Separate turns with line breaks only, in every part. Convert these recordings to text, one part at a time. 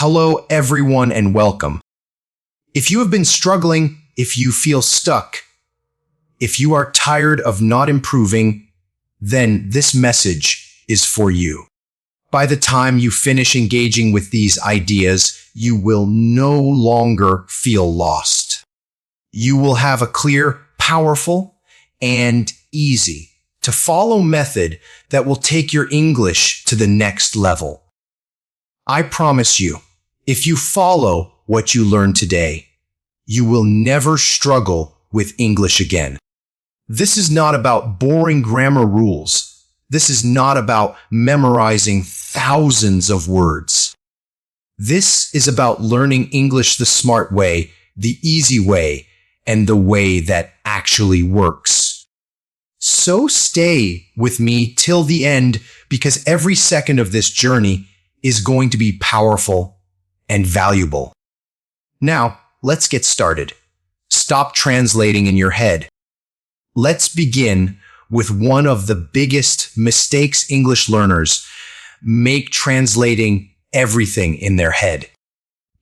Hello, everyone, and welcome. If you have been struggling, if you feel stuck, if you are tired of not improving, then this message is for you. By the time you finish engaging with these ideas, you will no longer feel lost. You will have a clear, powerful, and easy to follow method that will take your English to the next level. I promise you, if you follow what you learned today, you will never struggle with English again. This is not about boring grammar rules. This is not about memorizing thousands of words. This is about learning English the smart way, the easy way, and the way that actually works. So stay with me till the end, because every second of this journey is going to be powerful and valuable. Now, let's get started. Stop translating in your head. Let's begin with one of the biggest mistakes English learners make: translating everything in their head.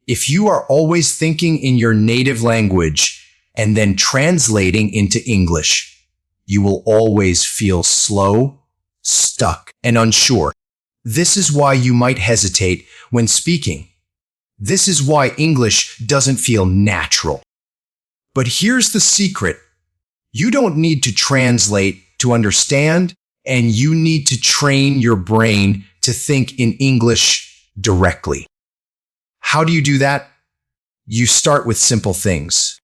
If you are always thinking in your native language and then translating into English, you will always feel slow, stuck, and unsure. This is why you might hesitate when speaking. This is why English doesn't feel natural. But here's the secret. You don't need to translate to understand, and you need to train your brain to think in English directly. How do you do that? You start with simple things.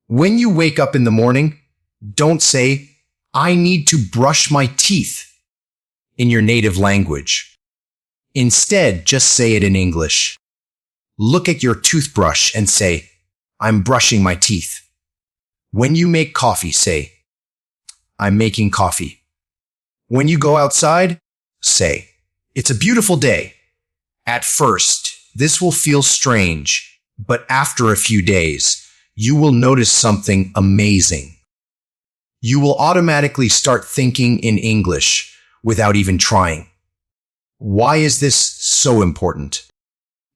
When you wake up in the morning, don't say, "I need to brush my teeth," in your native language. Instead, just say it in English. Look at your toothbrush and say, "I'm brushing my teeth." When you make coffee, say, "I'm making coffee." When you go outside, say, "It's a beautiful day." At first, this will feel strange, but after a few days, you will notice something amazing. You will automatically start thinking in English without even trying. Why is this so important?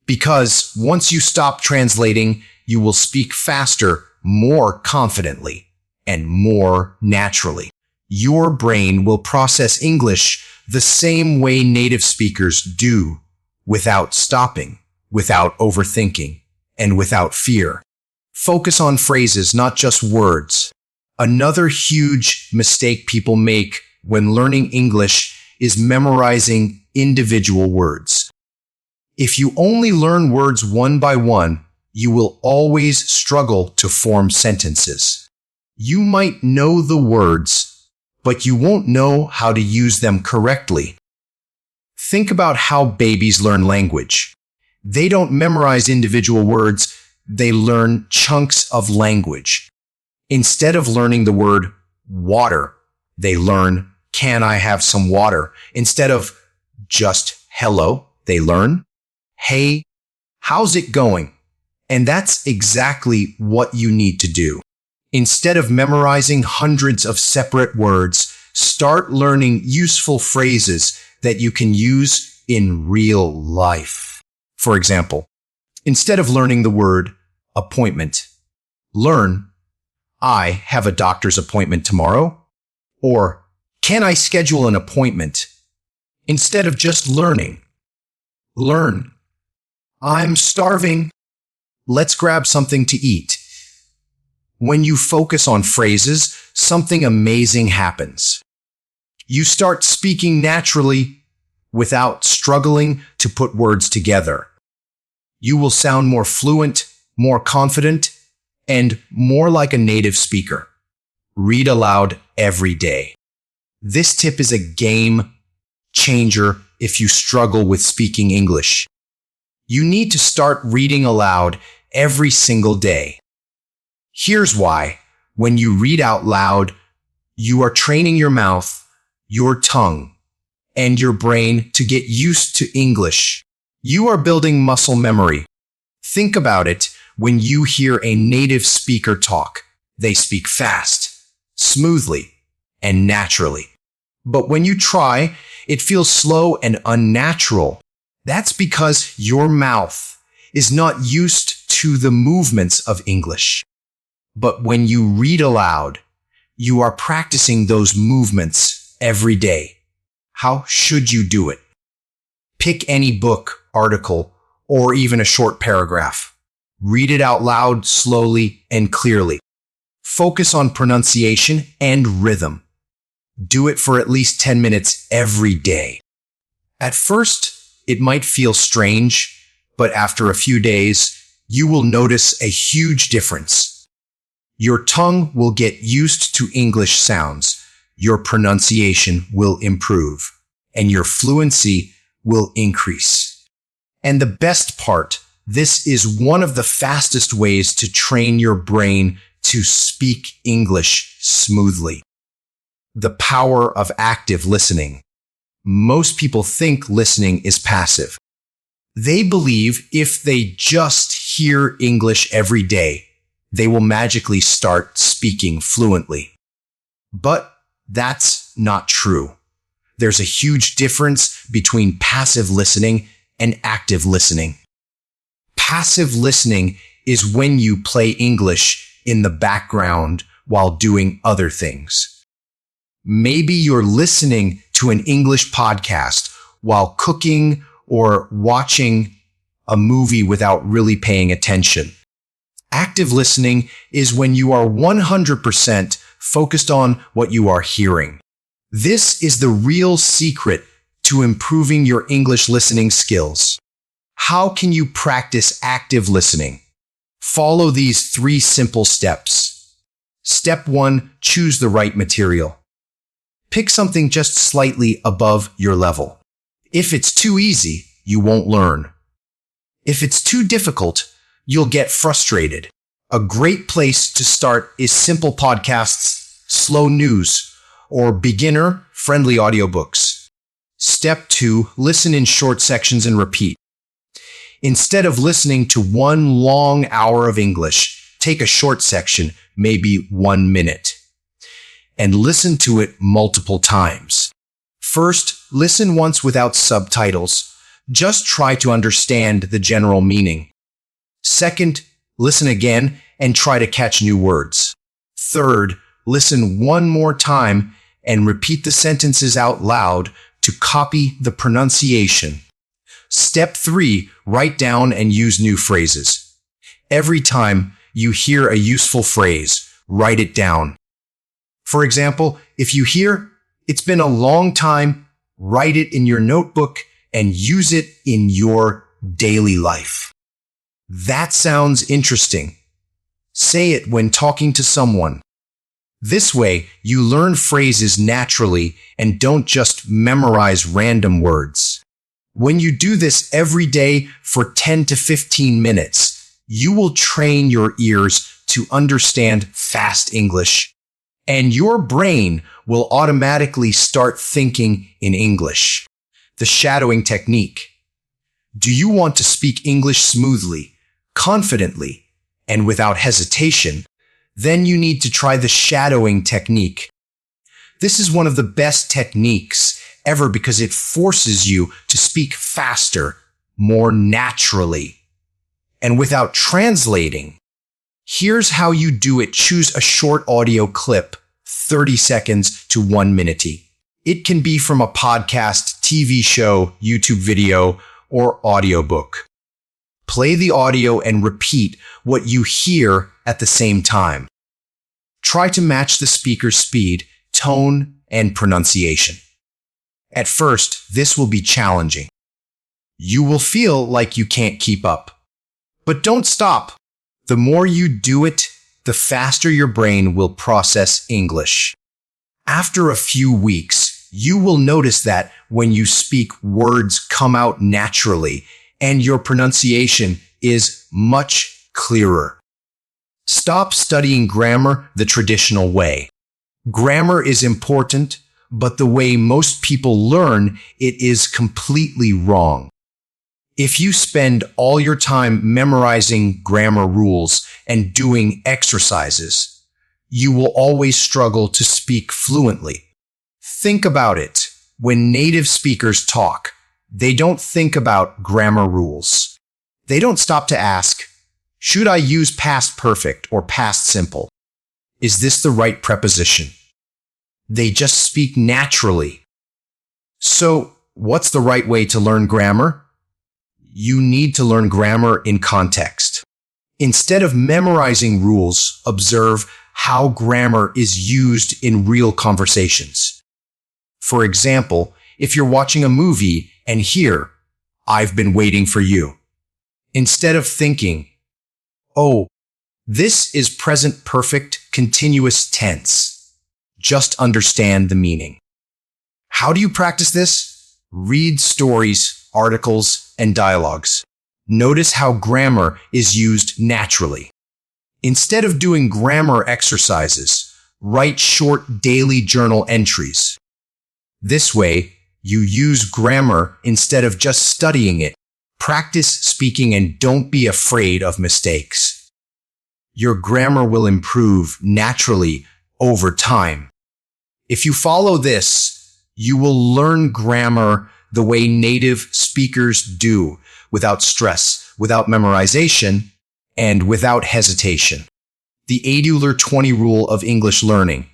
Because once you stop translating, you will speak faster, more confidently, and more naturally. Your brain will process English the same way native speakers do, without stopping, without overthinking, and without fear. Focus on phrases, not just words. Another huge mistake people make when learning English is memorizing individual words. If you only learn words one by one, you will always struggle to form sentences. You might know the words, but you won't know how to use them correctly. Think about how babies learn language. They don't memorize individual words, they learn chunks of language. Instead of learning the word water, they learn, "Can I have some water?" Instead of just hello, they learn, "Hey, how's it going?" And that's exactly what you need to do. Instead of memorizing hundreds of separate words, start learning useful phrases that you can use in real life. For example, instead of learning the word appointment, learn, "I have a doctor's appointment tomorrow," or "Can I schedule an appointment?" Instead of just learning, learn, "I'm starving. Let's grab something to eat." When you focus on phrases, something amazing happens. You start speaking naturally without struggling to put words together. You will sound more fluent, more confident, and more like a native speaker. Read aloud every day. This tip is a game changer if you struggle with speaking English. You need to start reading aloud every single day. Here's why. When you read out loud, you are training your mouth, your tongue, and your brain to get used to English. You are building muscle memory. Think about it when you hear a native speaker talk. They speak fast, smoothly, and naturally. But when you try, it feels slow and unnatural. That's because your mouth is not used to the movements of English. But when you read aloud, you are practicing those movements every day. How should you do it? Pick any book, article, or even a short paragraph. Read it out loud, slowly, and clearly. Focus on pronunciation and rhythm. Do it for at least 10 minutes every day. At first, it might feel strange, but after a few days, you will notice a huge difference. Your tongue will get used to English sounds, your pronunciation will improve, and your fluency will increase. And the best part, this is one of the fastest ways to train your brain to speak English smoothly. The power of active listening. Most people think listening is passive. They believe if they just hear English every day, they will magically start speaking fluently. But that's not true. There's a huge difference between passive listening and active listening. Passive listening is when you play English in the background while doing other things. Maybe you're listening to an English podcast while cooking or watching a movie without really paying attention. Active listening is when you are 100% focused on what you are hearing. This is the real secret to improving your English listening skills. How can you practice active listening? Follow these 3 simple steps. Step 1, choose the right material. Pick something just slightly above your level. If it's too easy, you won't learn. If it's too difficult, you'll get frustrated. A great place to start is simple podcasts, slow news, or beginner-friendly audiobooks. Step 2, listen in short sections and repeat. Instead of listening to one long hour of English, take a short section, maybe 1 minute, and listen to it multiple times. First, listen once without subtitles. Just try to understand the general meaning. Second, listen again and try to catch new words. Third, listen one more time and repeat the sentences out loud to copy the pronunciation. Step 3, write down and use new phrases. Every time you hear a useful phrase, write it down. For example, if you hear, "It's been a long time," write it in your notebook and use it in your daily life. That sounds interesting. Say it when talking to someone. This way, you learn phrases naturally and don't just memorize random words. When you do this every day for 10 to 15 minutes, you will train your ears to understand fast English, and your brain will automatically start thinking in English. The shadowing technique. Do you want to speak English smoothly, confidently, and without hesitation? Then you need to try the shadowing technique. This is one of the best techniques ever because it forces you to speak faster, more naturally, and without translating. Here's how you do it. Choose a short audio clip, 30 seconds to 1 minute. It can be from a podcast, TV show, YouTube video, or audiobook. Play the audio and repeat what you hear at the same time. Try to match the speaker's speed, tone, and pronunciation. At first, this will be challenging. You will feel like you can't keep up. But don't stop. The more you do it, the faster your brain will process English. After a few weeks, you will notice that when you speak, words come out naturally and your pronunciation is much clearer. Stop studying grammar the traditional way. Grammar is important, but the way most people learn it is completely wrong. If you spend all your time memorizing grammar rules and doing exercises, you will always struggle to speak fluently. Think about it. When native speakers talk, they don't think about grammar rules. They don't stop to ask, should I use past perfect or past simple? Is this the right preposition? They just speak naturally. So, what's the right way to learn grammar? You need to learn grammar in context. Instead of memorizing rules, observe how grammar is used in real conversations. For example, if you're watching a movie and hear, "I've been waiting for you," instead of thinking, "Oh, this is present perfect continuous tense," just understand the meaning. How do you practice this? Read stories, articles, and dialogues. Notice how grammar is used naturally. Instead of doing grammar exercises, write short daily journal entries. This way, you use grammar instead of just studying it. Practice speaking and don't be afraid of mistakes. Your grammar will improve naturally over time. If you follow this, you will learn grammar the way native speakers do, without stress, without memorization, and without hesitation. The 80-20 rule of English learning.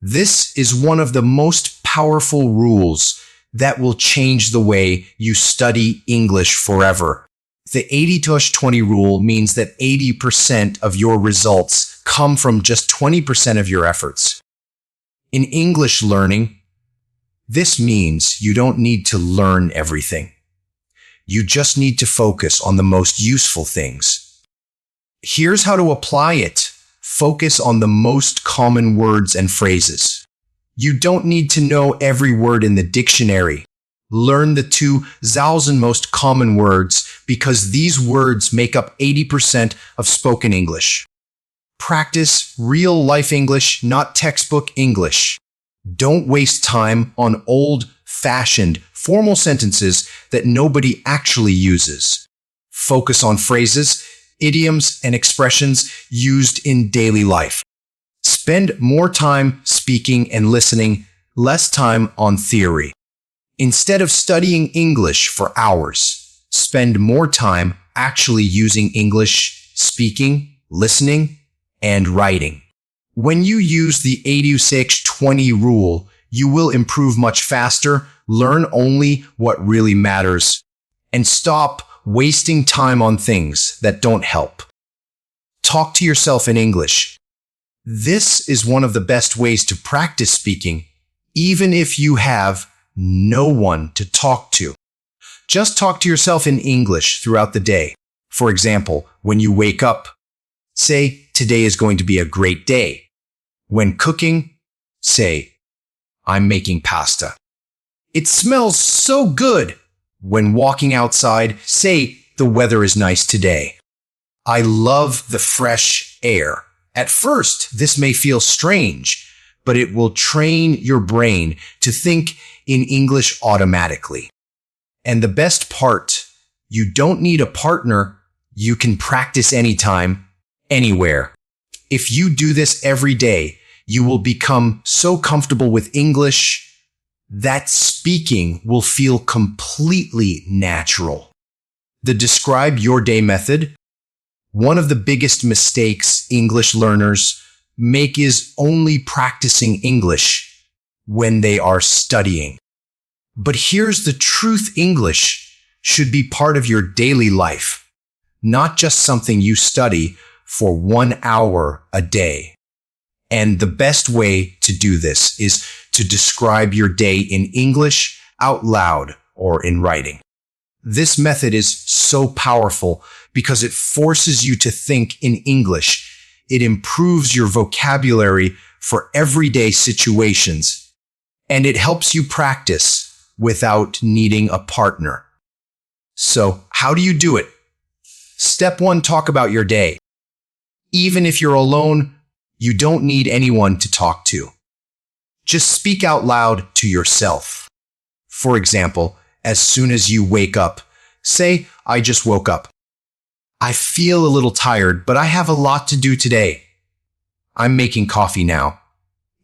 This is one of the most powerful rules that will change the way you study English forever. The 80-20 rule means that 80% of your results come from just 20% of your efforts. In English learning, this means you don't need to learn everything. You just need to focus on the most useful things. Here's how to apply it. Focus on the most common words and phrases. You don't need to know every word in the dictionary. Learn the 2,000 most common words because these words make up 80% of spoken English. Practice real-life English, not textbook English. Don't waste time on old-fashioned formal sentences that nobody actually uses. Focus on phrases, idioms, and expressions used in daily life. Spend more time speaking and listening, less time on theory. Instead of studying English for hours, spend more time actually using English, speaking, listening, and writing. When you use the 80-20 rule, you will improve much faster, learn only what really matters, and stop wasting time on things that don't help. Talk to yourself in English. This is one of the best ways to practice speaking, even if you have no one to talk to. Just talk to yourself in English throughout the day. For example, when you wake up, say, "Today is going to be a great day." When cooking, say, "I'm making pasta." "It smells so good." When walking outside, say, "The weather is nice today." "I love the fresh air." At first, this may feel strange, but it will train your brain to think in English automatically. And the best part, you don't need a partner. You can practice anytime, anywhere. If you do this every day, you will become so comfortable with English that speaking will feel completely natural. The describe your day method. One of the biggest mistakes English learners make is only practicing English when they are studying. But here's the truth: English should be part of your daily life, not just something you study for 1 hour a day. And the best way to do this is to describe your day in English out loud or in writing. This method is so powerful because it forces you to think in English. It improves your vocabulary for everyday situations, and it helps you practice without needing a partner. So, how do you do it? Step 1, talk about your day. Even if you're alone, you don't need anyone to talk to. Just speak out loud to yourself. For example, as soon as you wake up, say, "I just woke up. I feel a little tired, but I have a lot to do today. I'm making coffee now.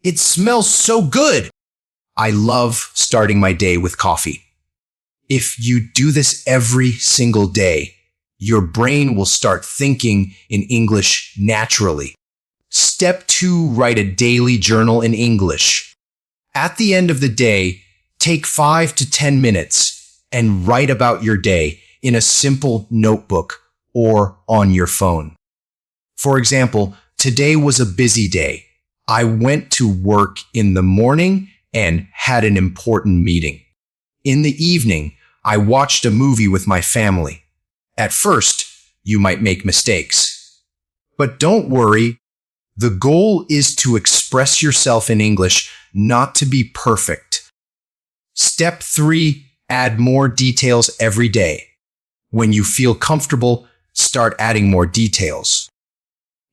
It smells so good. I love starting my day with coffee." If you do this every single day, your brain will start thinking in English naturally. Step 2, write a daily journal in English. At the end of the day, take 5 to 10 minutes and write about your day in a simple notebook or on your phone. For example, today was a busy day. I went to work in the morning and had an important meeting. In the evening, I watched a movie with my family. At first, you might make mistakes. But don't worry. The goal is to express yourself in English, not to be perfect. Step 3, add more details every day. When you feel comfortable, start adding more details.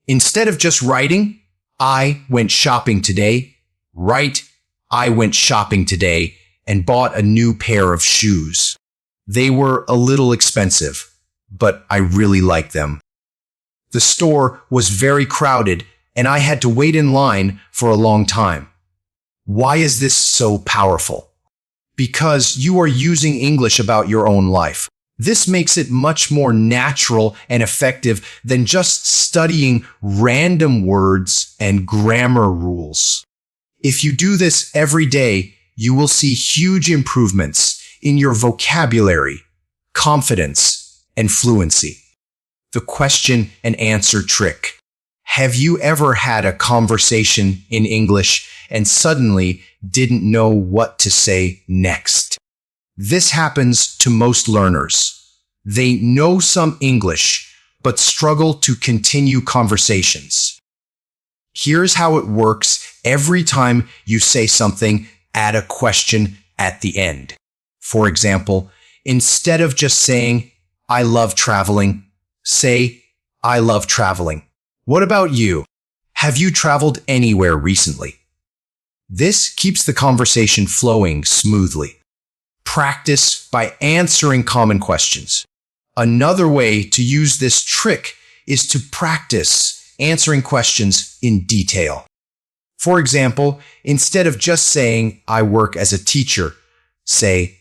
Instead of just writing, I went shopping today, write, I went shopping today and bought a new pair of shoes. They were a little expensive, but I really liked them. The store was very crowded and I had to wait in line for a long time. Why is this so powerful? Because you are using English about your own life. This makes it much more natural and effective than just studying random words and grammar rules. If you do this every day, you will see huge improvements in your vocabulary, confidence, and fluency. The question and answer trick. Have you ever had a conversation in English and suddenly didn't know what to say next? This happens to most learners. They know some English, but struggle to continue conversations. Here's how it works every time you say something, add a question at the end. For example, instead of just saying, I love traveling, say, I love traveling. What about you? Have you traveled anywhere recently? This keeps the conversation flowing smoothly. Practice by answering common questions. Another way to use this trick is to practice answering questions in detail. For example, instead of just saying, I work as a teacher, say,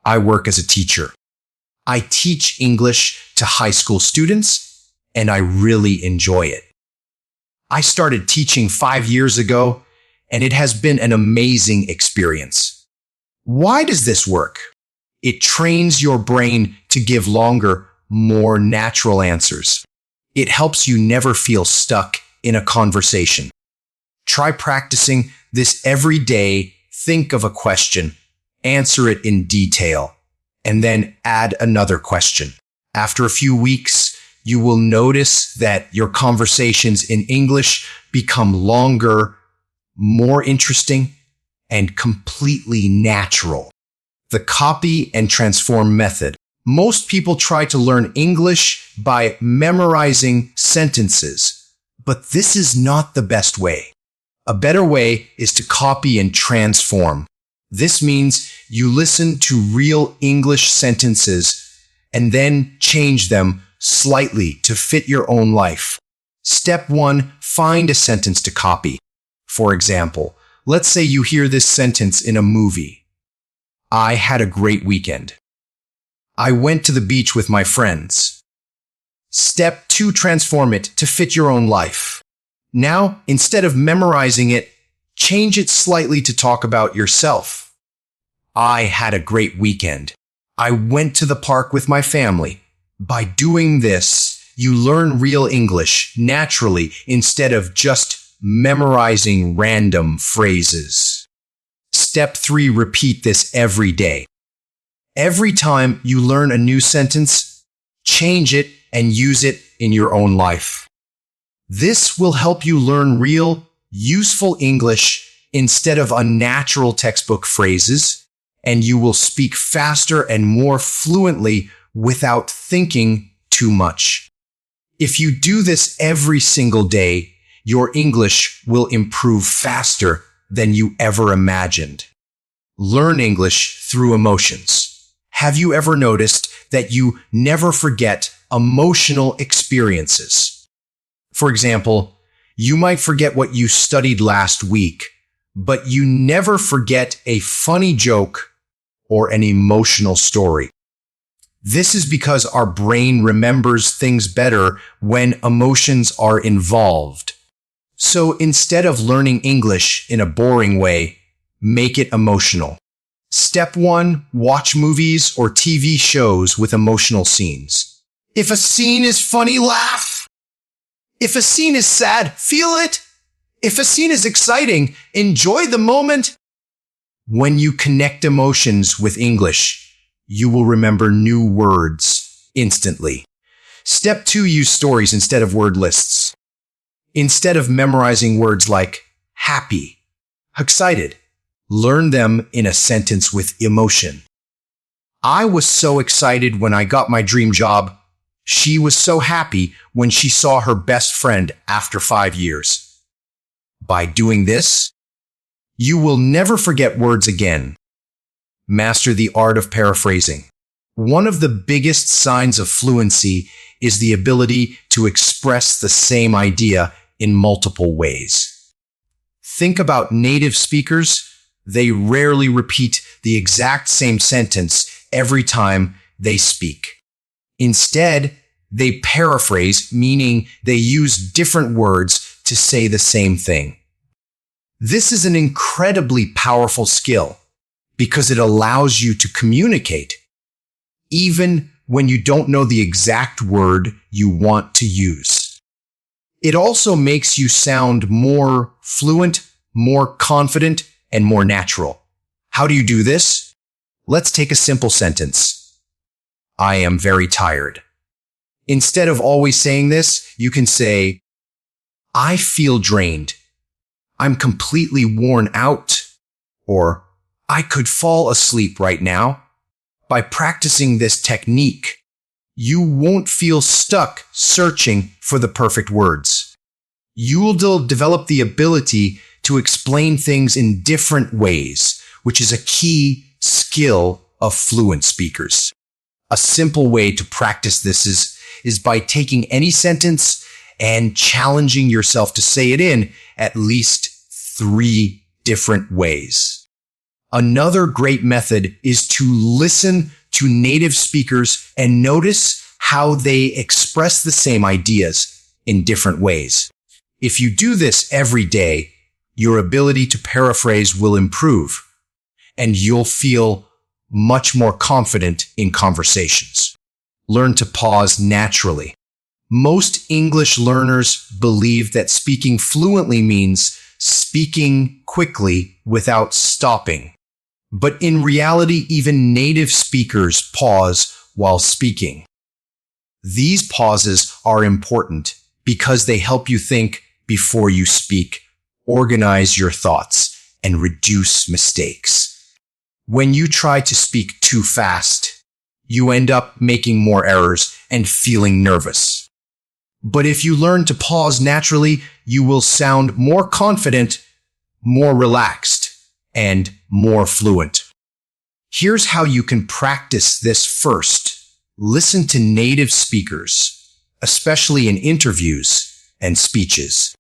I work as a teacher. I teach English to high school students, and I really enjoy it. I started teaching 5 years ago, and it has been an amazing experience. Why does this work? It trains your brain to give longer, more natural answers. It helps you never feel stuck in a conversation. Try practicing this every day. Think of a question, answer it in detail, and then add another question. After a few weeks, you will notice that your conversations in English become longer, more interesting, and completely natural. The copy and transform method. Most people try to learn English by memorizing sentences, but this is not the best way. A better way is to copy and transform. This means you listen to real English sentences and then change them slightly to fit your own life. Step 1, find a sentence to copy. For example, let's say you hear this sentence in a movie. I had a great weekend. I went to the beach with my friends. Step 2, transform it to fit your own life. Now, instead of memorizing it, change it slightly to talk about yourself. I had a great weekend. I went to the park with my family. By doing this, you learn real English naturally instead of just memorizing random phrases. Step 3, repeat this every day. Every time you learn a new sentence, change it and use it in your own life. This will help you learn real, useful English instead of unnatural textbook phrases, and you will speak faster and more fluently without thinking too much. If you do this every single day, your English will improve faster than you ever imagined. Learn English through emotions. Have you ever noticed that you never forget emotional experiences? For example, you might forget what you studied last week, but you never forget a funny joke or an emotional story. This is because our brain remembers things better when emotions are involved. So instead of learning English in a boring way, make it emotional. Step 1, watch movies or TV shows with emotional scenes. If a scene is funny, laugh. If a scene is sad, feel it. If a scene is exciting, enjoy the moment. When you connect emotions with English, you will remember new words instantly. Step 2, use stories instead of word lists. Instead of memorizing words like happy, excited, learn them in a sentence with emotion. I was so excited when I got my dream job. She was so happy when she saw her best friend after 5 years. By doing this, you will never forget words again. Master the art of paraphrasing. One of the biggest signs of fluency is the ability to express the same idea in multiple ways. Think about native speakers. They rarely repeat the exact same sentence every time they speak. Instead, they paraphrase, meaning they use different words to say the same thing. This is an incredibly powerful skill because it allows you to communicate, even when you don't know the exact word you want to use. It also makes you sound more fluent, more confident, and more natural. How do you do this? Let's take a simple sentence. I am very tired. Instead of always saying this, you can say, I feel drained. I'm completely worn out. Or, I could fall asleep right now. By practicing this technique, you won't feel stuck searching for the perfect words. You will develop the ability to explain things in different ways, which is a key skill of fluent speakers. A simple way to practice this is by taking any sentence and challenging yourself to say it in at least 3 different ways. Another great method is to listen to native speakers and notice how they express the same ideas in different ways. If you do this every day, your ability to paraphrase will improve, and you'll feel much more confident in conversations. Learn to pause naturally. Most English learners believe that speaking fluently means speaking quickly without stopping. But in reality, even native speakers pause while speaking. These pauses are important because they help you think before you speak, organize your thoughts, and reduce mistakes. When you try to speak too fast, you end up making more errors and feeling nervous. But if you learn to pause naturally, you will sound more confident, more relaxed, and more fluent. Here's how you can practice this first. Listen to native speakers, especially in interviews and speeches.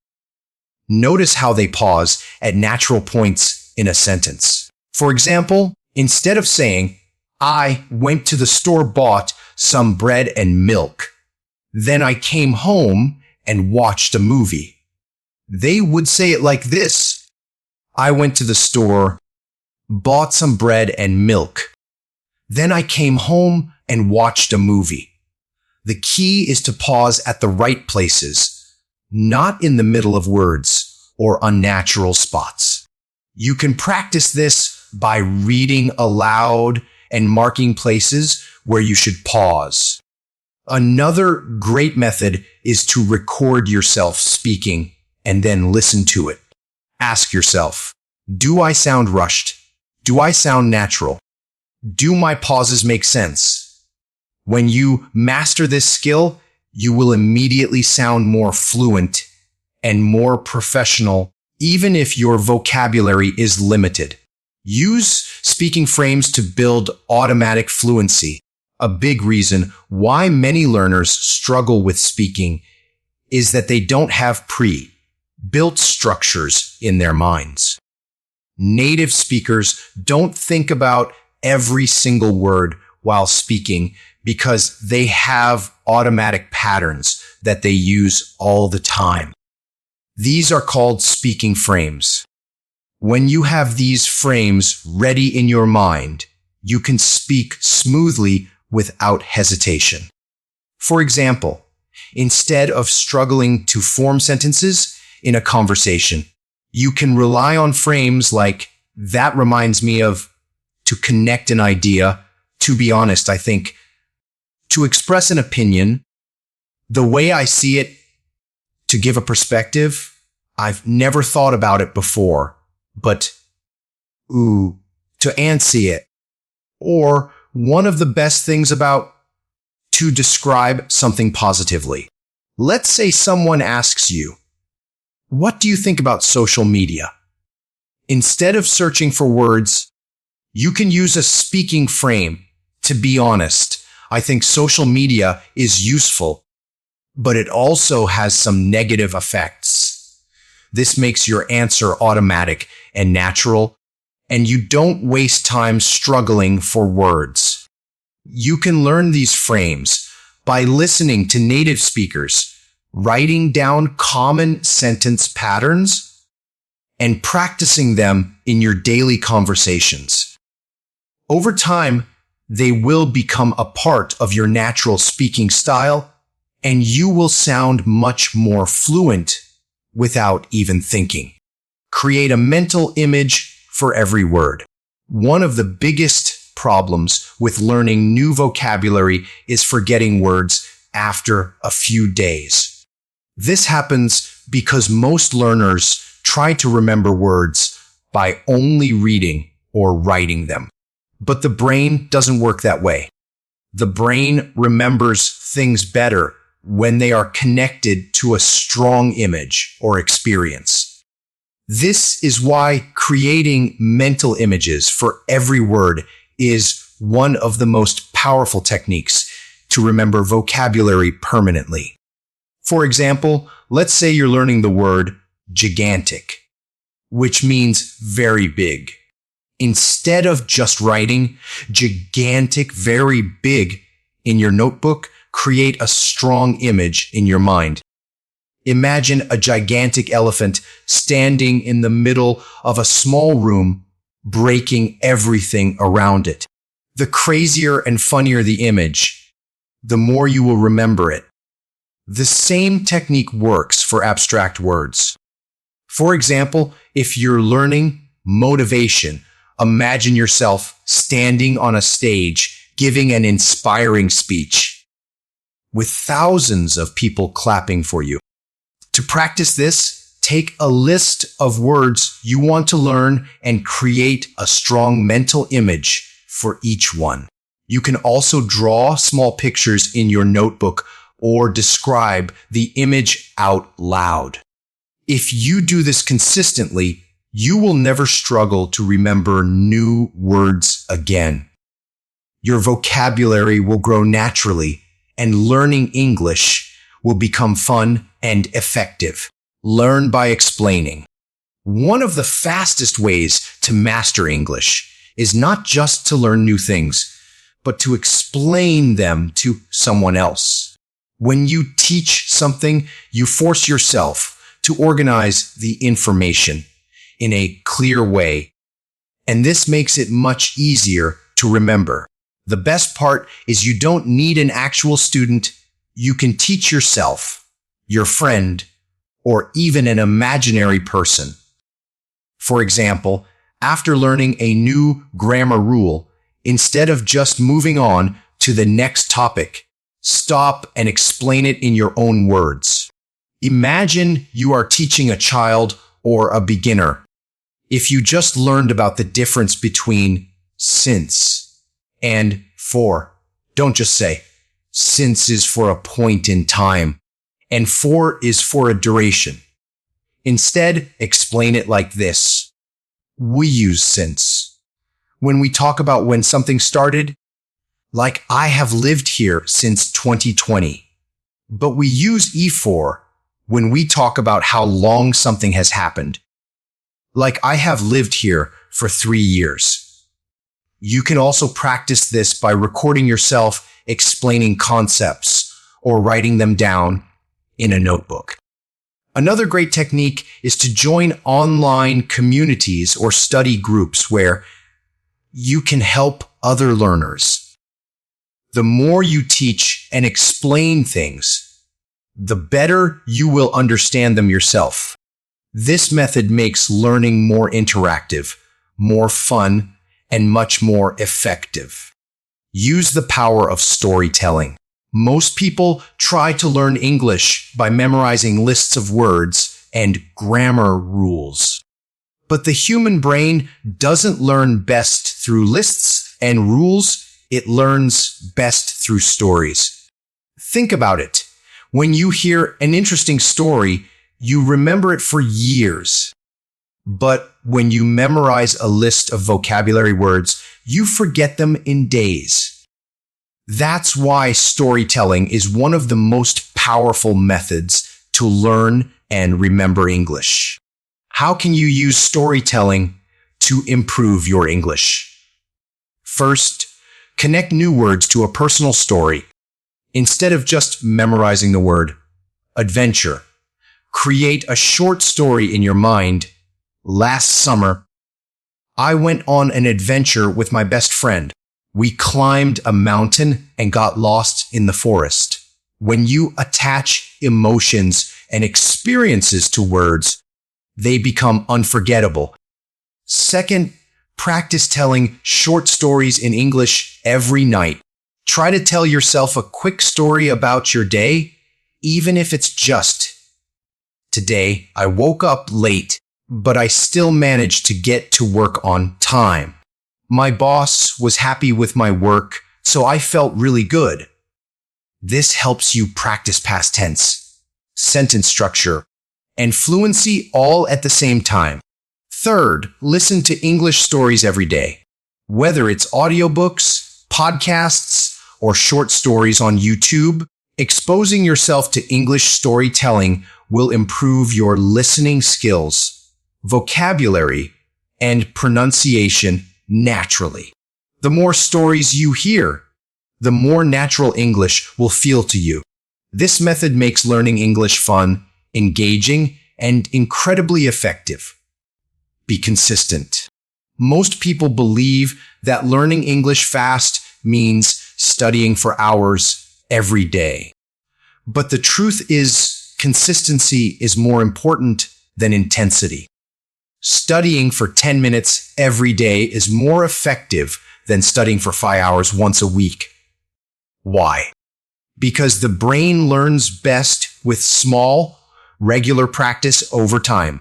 Notice how they pause at natural points in a sentence. For example, instead of saying, I went to the store, bought some bread and milk. Then I came home and watched a movie. They would say it like this. I went to the store, bought some bread and milk. Then I came home and watched a movie. The key is to pause at the right places, not in the middle of words or unnatural spots. You can practice this by reading aloud and marking places where you should pause. Another great method is to record yourself speaking and then listen to it. Ask yourself, do I sound rushed? Do I sound natural? Do my pauses make sense? When you master this skill, you will immediately sound more fluent and more professional, even if your vocabulary is limited. Use speaking frames to build automatic fluency. A big reason why many learners struggle with speaking is that they don't have pre-built structures in their minds. Native speakers don't think about every single word while speaking because they have automatic patterns that they use all the time. These are called speaking frames. When you have these frames ready in your mind, you can speak smoothly without hesitation. For example, instead of struggling to form sentences in a conversation, you can rely on frames like, that reminds me of, to connect an idea, to be honest, I think, to express an opinion, the way I see it, to give a perspective. I've never thought about it before, but, to answer it. Or one of the best things about, to describe something positively. Let's say someone asks you, what do you think about social media? Instead of searching for words, you can use a speaking frame. To be honest, I think social media is useful, but it also has some negative effects. This makes your answer automatic and natural, and you don't waste time struggling for words. You can learn these frames by listening to native speakers, writing down common sentence patterns, and practicing them in your daily conversations. Over time, they will become a part of your natural speaking style, and you will sound much more fluent without even thinking. Create a mental image for every word. One of the biggest problems with learning new vocabulary is forgetting words after a few days. This happens because most learners try to remember words by only reading or writing them. But the brain doesn't work that way. The brain remembers things better when they are connected to a strong image or experience. This is why creating mental images for every word is one of the most powerful techniques to remember vocabulary permanently. For example, let's say you're learning the word gigantic, which means very big. Instead of just writing gigantic, very big in your notebook, create a strong image in your mind. Imagine a gigantic elephant standing in the middle of a small room, breaking everything around it. The crazier and funnier the image, the more you will remember it. The same technique works for abstract words. For example, if you're learning motivation, imagine yourself standing on a stage giving an inspiring speech with thousands of people clapping for you. To practice this, take a list of words you want to learn and create a strong mental image for each one. You can also draw small pictures in your notebook or describe the image out loud. If you do this consistently, you will never struggle to remember new words again. Your vocabulary will grow naturally, and learning English will become fun and effective. Learn by explaining. One of the fastest ways to master English is not just to learn new things, but to explain them to someone else. When you teach something, you force yourself to organize the information in a clear way, and this makes it much easier to remember. The best part is you don't need an actual student. You can teach yourself, your friend, or even an imaginary person. For example, after learning a new grammar rule, instead of just moving on to the next topic, stop and explain it in your own words. Imagine you are teaching a child or a beginner. If you just learned about the difference between since and for, don't just say, since is for a point in time, and for is for a duration. Instead, explain it like this. We use since when we talk about when something started, like I have lived here since 2020. But we use e4 when we talk about how long something has happened, like I have lived here for 3 years. You can also practice this by recording yourself explaining concepts or writing them down in a notebook. Another great technique is to join online communities or study groups where you can help other learners. The more you teach and explain things, the better you will understand them yourself. This method makes learning more interactive, more fun, and much more effective. Use the power of storytelling. Most people try to learn English by memorizing lists of words and grammar rules. But the human brain doesn't learn best through lists and rules. It learns best through stories. Think about it. When you hear an interesting story, you remember it for years. But when you memorize a list of vocabulary words, you forget them in days. That's why storytelling is one of the most powerful methods to learn and remember English. How can you use storytelling to improve your English? First, connect new words to a personal story. Instead of just memorizing the word adventure, create a short story in your mind. Last summer, I went on an adventure with my best friend. We climbed a mountain and got lost in the forest. When you attach emotions and experiences to words, they become unforgettable. Second, practice telling short stories in English every night. Try to tell yourself a quick story about your day, even if it's just, "Today, I woke up late, but I still managed to get to work on time. My boss was happy with my work, so I felt really good." This helps you practice past tense, sentence structure, and fluency all at the same time. Third, listen to English stories every day. Whether it's audiobooks, podcasts, or short stories on YouTube, exposing yourself to English storytelling will improve your listening skills, vocabulary, and pronunciation naturally. The more stories you hear, the more natural English will feel to you. This method makes learning English fun, engaging, and incredibly effective. Be consistent. Most people believe that learning English fast means studying for hours every day. But the truth is, consistency is more important than intensity. Studying for 10 minutes every day is more effective than studying for 5 hours once a week. Why? Because the brain learns best with small, regular practice over time.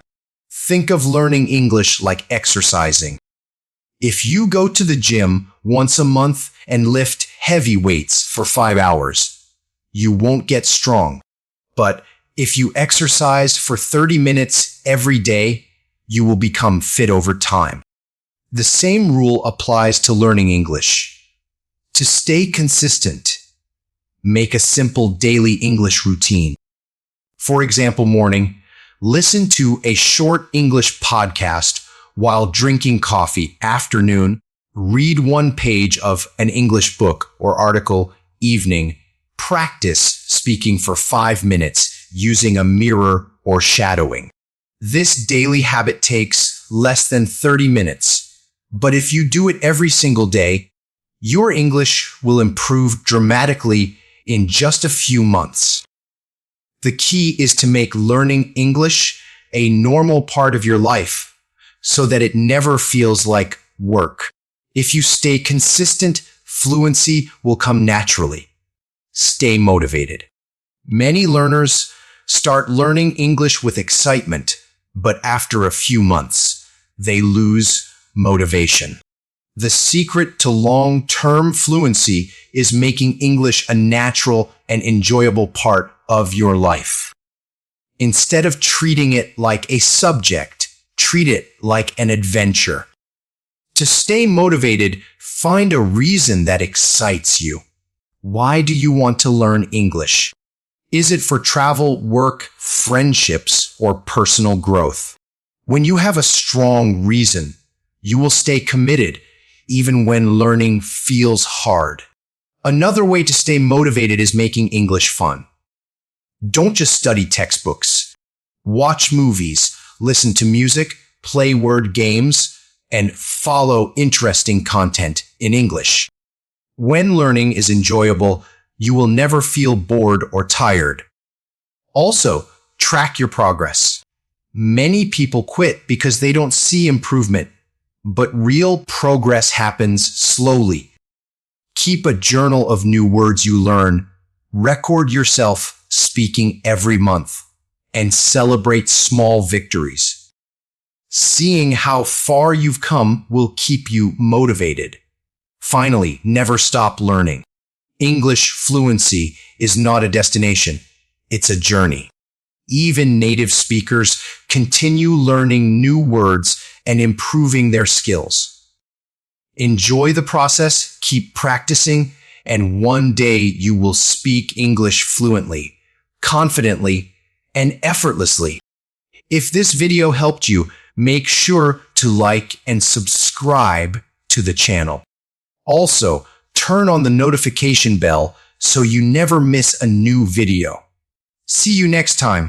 Think of learning English like exercising. If you go to the gym once a month and lift heavy weights for 5 hours, you won't get strong. But if you exercise for 30 minutes every day, you will become fit over time. The same rule applies to learning English. To stay consistent, make a simple daily English routine. For example, morning, listen to a short English podcast while drinking coffee. Afternoon, read one page of an English book or article. Evening, practice speaking for 5 minutes using a mirror or shadowing. This daily habit takes less than 30 minutes, but if you do it every single day, your English will improve dramatically in just a few months. The key is to make learning English a normal part of your life so that it never feels like work. If you stay consistent, fluency will come naturally. Stay motivated. Many learners start learning English with excitement, but after a few months, they lose motivation. The secret to long-term fluency is making English a natural and enjoyable part of your life. Instead of treating it like a subject, treat it like an adventure. To stay motivated, find a reason that excites you. Why do you want to learn English? Is it for travel, work, friendships, or personal growth? When you have a strong reason, you will stay committed even when learning feels hard. Another way to stay motivated is making English fun. Don't just study textbooks. Watch movies, listen to music, play word games, and follow interesting content in English. When learning is enjoyable, you will never feel bored or tired. Also, track your progress. Many people quit because they don't see improvement, but real progress happens slowly. Keep a journal of new words you learn, record yourself speaking every month, and celebrate small victories. Seeing how far you've come will keep you motivated. Finally, never stop learning. English fluency is not a destination, it's a journey. Even native speakers continue learning new words and improving their skills. Enjoy the process, keep practicing, and one day you will speak English fluently, confidently, and effortlessly. If this video helped you, make sure to like and subscribe to the channel. Also, turn on the notification bell so you never miss a new video. See you next time.